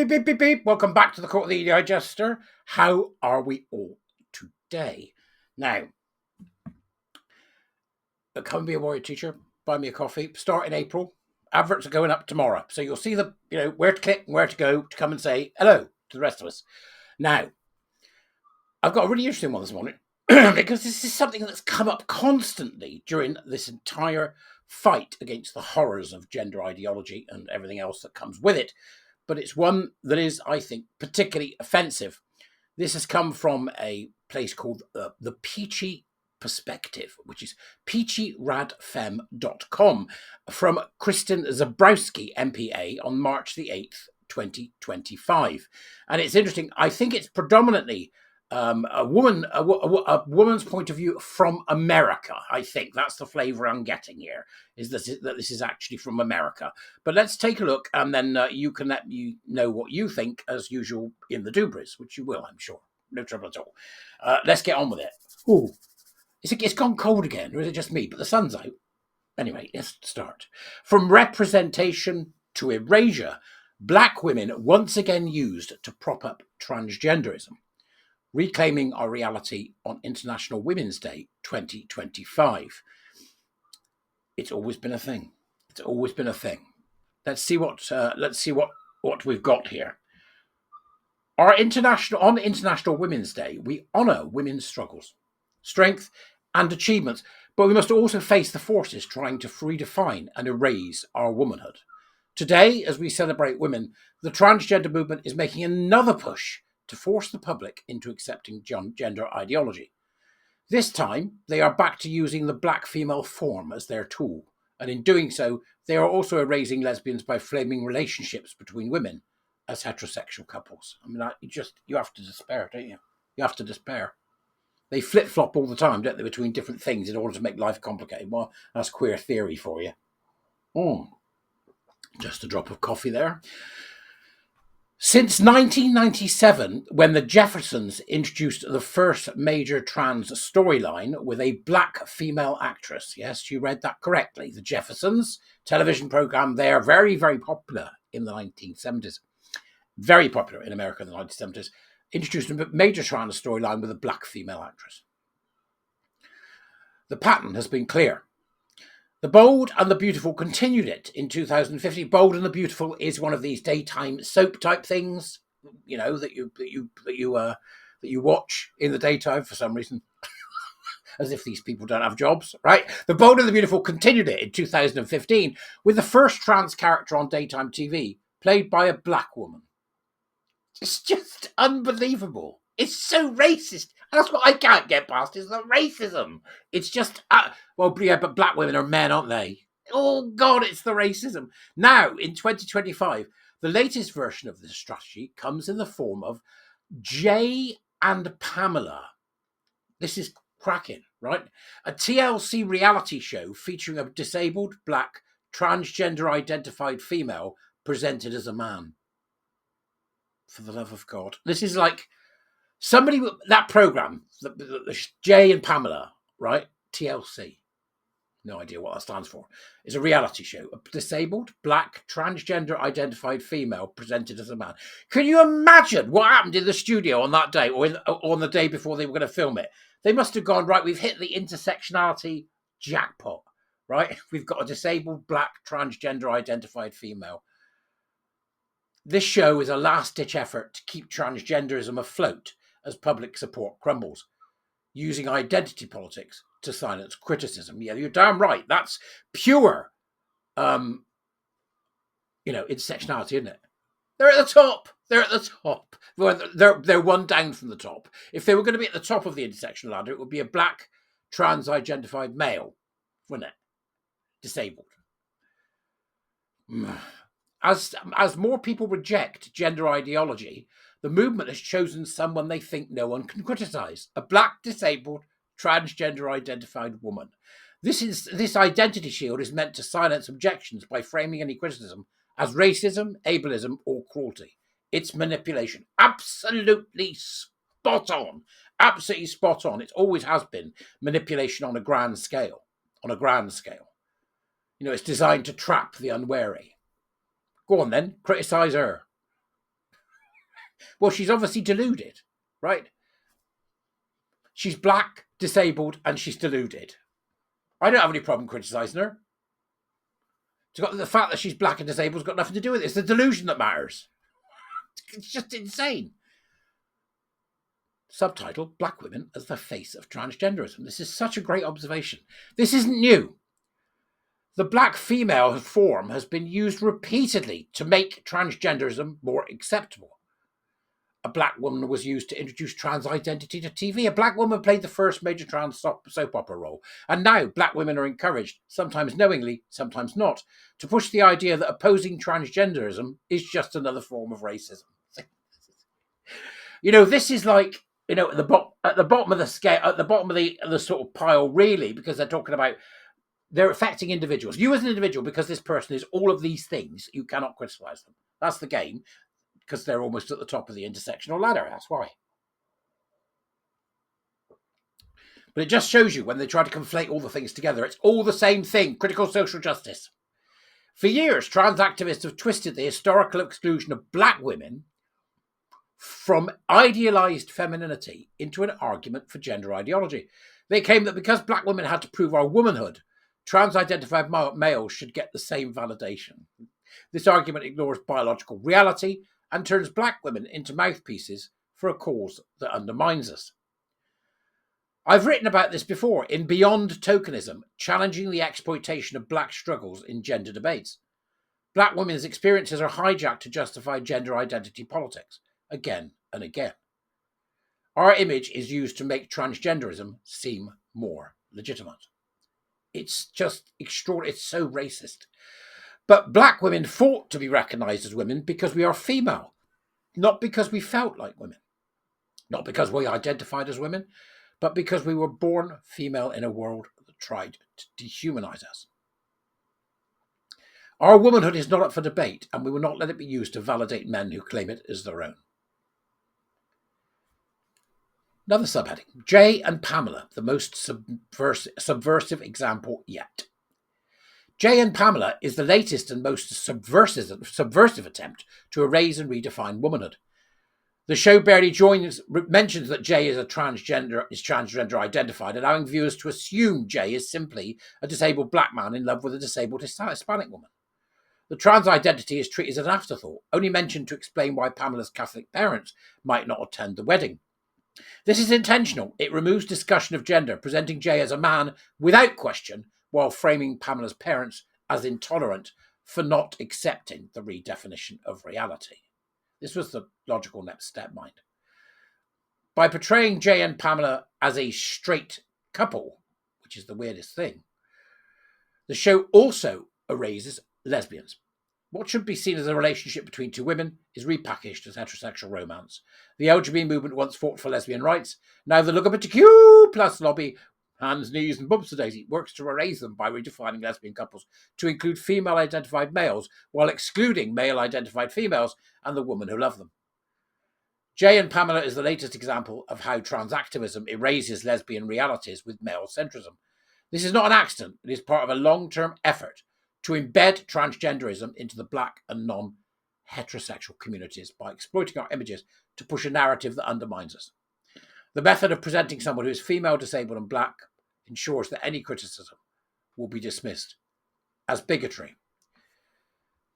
beep, beep, beep, beep. Welcome back to the Court of the Edijester. How are we all today? Now, come and be a warrior teacher. Buy me a coffee. Start in April. Adverts are going up tomorrow. So you'll see where to click and where to go to come and say hello to the rest of us. Now, I've got a really interesting one this morning because this is something that's come up constantly during this entire fight against the horrors of gender ideology and everything else that comes with it. But it's one that is, I think, particularly offensive. This has come from a place called the Peachy Perspective, which is peachyradfem.com, from Kristen Zabrowski, MPA, on March the 8th, 2025. And it's interesting. I think it's predominantly a woman's point of view from America. I think that's the flavor I'm getting here, is that this is actually from America. But let's take a look, and then you can let me know what you think, as usual, in the Dubras, which you will, I'm sure. No trouble at all. Let's get on with it. Ooh, it's gone cold again, or is it just me? But the sun's out. Anyway, let's start. From representation to erasure, Black women once again used to prop up transgenderism. Reclaiming our reality on International Women's Day 2025. It's always been a thing. It's always been a thing. Let's see what we've got here. On International Women's Day, we honour women's struggles, strength, and achievements, but we must also face the forces trying to redefine and erase our womanhood. Today, as we celebrate women, the transgender movement is making another push to force the public into accepting gender ideology. This time, they are back to using the Black female form as their tool, and in doing so, they are also erasing lesbians by framing relationships between women as heterosexual couples. I mean, you have to despair, don't you? You have to despair. They flip-flop all the time, don't they, between different things in order to make life complicated. Well, that's queer theory for you. Just a drop of coffee there. Since 1997, when the Jeffersons introduced the first major trans storyline with a Black female actress. Yes, you read that correctly. The Jeffersons television program, they are very, very popular in the 1970s. Very popular in America in the 1970s. Introduced a major trans storyline with a Black female actress. The pattern has been clear. The Bold and the Beautiful continued it in 2050. Bold and the Beautiful is one of these daytime soap type things, you know, that you watch in the daytime for some reason, as if these people don't have jobs, right? The Bold and the Beautiful continued it in 2015 with the first trans character on daytime TV, played by a Black woman. It's just unbelievable. It's so racist. And that's what I can't get past, is the racism. It's just, but Black women are men, aren't they? Oh, God, it's the racism. Now, in 2025, the latest version of this strategy comes in the form of Jay and Pamela. This is cracking, right? A TLC reality show featuring a disabled, Black, transgender-identified female presented as a man. For the love of God. This is like somebody, that program, the Jay and Pamela, right? TLC. No idea what that stands for. It's a reality show. A disabled, Black, transgender identified female presented as a man. Can you imagine what happened in the studio on that day, or on the day before they were going to film it? They must have gone, right, we've hit the intersectionality jackpot, right? We've got a disabled, Black, transgender identified female. This show is a last-ditch effort to keep transgenderism afloat as public support crumbles, using identity politics to silence criticism. Yeah, you're damn right. That's pure, intersectionality, isn't it? They're at the top. They're at the top. They're one down from the top. If they were going to be at the top of the intersectional ladder, it would be a Black, trans-identified male, wouldn't it? Disabled. As more people reject gender ideology, the movement has chosen someone they think no one can criticize: a Black, disabled, transgender-identified woman. This identity shield is meant to silence objections by framing any criticism as racism, ableism, or cruelty. It's manipulation. Absolutely spot on. Absolutely spot on. It always has been manipulation on a grand scale. On a grand scale. You know, it's designed to trap the unwary. Go on then, criticise her. Well, she's obviously deluded, right? She's black, disabled, and she's deluded. I don't have any problem criticising her. The fact that she's black and disabled has got nothing to do with it. It's the delusion that matters. It's just insane. Subtitle, Black Women as the Face of Transgenderism. This is such a great observation. This isn't new. The black female form has been used repeatedly to make transgenderism more acceptable. A black woman was used to introduce trans identity to TV. A black woman played the first major trans soap opera role. And now black women are encouraged, sometimes knowingly, sometimes not, to push the idea that opposing transgenderism is just another form of racism. This is like, at the bottom of the scale, at the bottom of the sort of pile, really, because they're talking about they're affecting individuals. You as an individual, because this person is all of these things, you cannot criticize them. That's the game. Because they're almost at the top of the intersectional ladder. That's why. But it just shows you when they try to conflate all the things together, it's all the same thing, critical social justice. For years, trans activists have twisted the historical exclusion of black women from idealized femininity into an argument for gender ideology. They claim that because black women had to prove our womanhood, trans-identified males should get the same validation. This argument ignores biological reality and turns black women into mouthpieces for a cause that undermines us. I've written about this before in Beyond Tokenism, challenging the exploitation of black struggles in gender debates. Black women's experiences are hijacked to justify gender identity politics, again and again. Our image is used to make transgenderism seem more legitimate. It's just extraordinary. It's so racist. But black women fought to be recognised as women because we are female, not because we felt like women, not because we identified as women, but because we were born female in a world that tried to dehumanise us. Our womanhood is not up for debate, and we will not let it be used to validate men who claim it as their own. Another subheading, Jay and Pamela, the most subversive example yet. Jay and Pamela is the latest and most subversive attempt to erase and redefine womanhood. The show barely mentions that Jay is transgender identified, allowing viewers to assume Jay is simply a disabled black man in love with a disabled Hispanic woman. The trans identity is treated as an afterthought, only mentioned to explain why Pamela's Catholic parents might not attend the wedding. This is intentional. It removes discussion of gender, presenting Jay as a man without question, while framing Pamela's parents as intolerant for not accepting the redefinition of reality. This was the logical next step, mind. By portraying Jay and Pamela as a straight couple, which is the weirdest thing, the show also erases lesbians. What should be seen as a relationship between two women is repackaged as heterosexual romance. The LGBT movement once fought for lesbian rights. Now the LGBTQ+ lobby, hands, knees, and bumps to daisy, works to erase them by redefining lesbian couples to include female-identified males while excluding male-identified females and the woman who love them. Jay and Pamela is the latest example of how trans activism erases lesbian realities with male centrism. This is not an accident. It is part of a long-term effort to embed transgenderism into the black and non-heterosexual communities by exploiting our images to push a narrative that undermines us. The method of presenting someone who is female, disabled, and black ensures that any criticism will be dismissed as bigotry.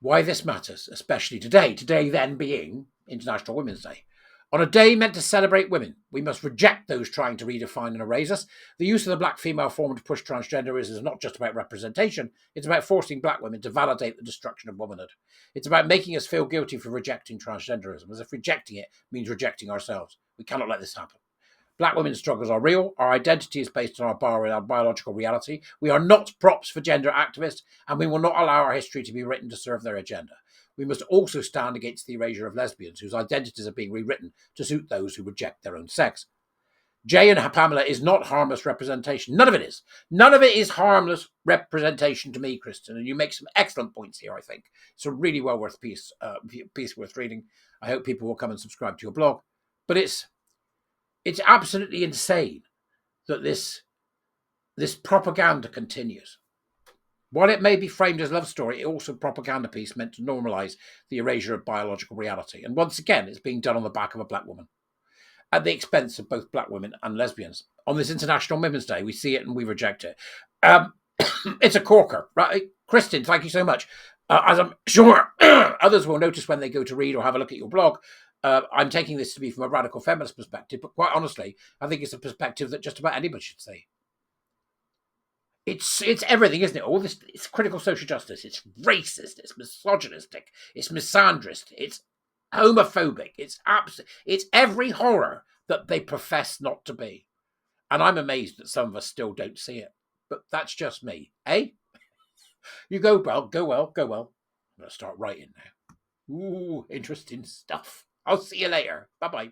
Why this matters, especially today then being International Women's Day. On a day meant to celebrate women, we must reject those trying to redefine and erase us. The use of the black female form to push transgenderism is not just about representation, it's about forcing black women to validate the destruction of womanhood. It's about making us feel guilty for rejecting transgenderism, as if rejecting it means rejecting ourselves. We cannot let this happen. Black women's struggles are real. Our identity is based on our biological reality. We are not props for gender activists, and we will not allow our history to be written to serve their agenda. We must also stand against the erasure of lesbians whose identities are being rewritten to suit those who reject their own sex. Jay and Pamela is not harmless representation. None of it is. None of it is harmless representation to me, Kristen. And you make some excellent points here, I think. It's a really well worth piece worth reading. I hope people will come and subscribe to your blog. But it's absolutely insane that this propaganda continues. While it may be framed as a love story, it also a propaganda piece meant to normalise the erasure of biological reality. And once again, it's being done on the back of a black woman, at the expense of both black women and lesbians. On this International Women's Day, we see it and we reject it. It's a corker, right? Kristen, thank you so much. As I'm sure others will notice when they go to read or have a look at your blog, I'm taking this to be from a radical feminist perspective, but quite honestly, I think it's a perspective that just about anybody should see. It's everything, isn't it? All this, it's critical social justice. It's racist. It's misogynistic. It's misandrist. It's homophobic. It's every horror that they profess not to be. And I'm amazed that some of us still don't see it. But that's just me, eh? You go well, go well, go well. I'm going to start writing now. Ooh, interesting stuff. I'll see you later. Bye-bye.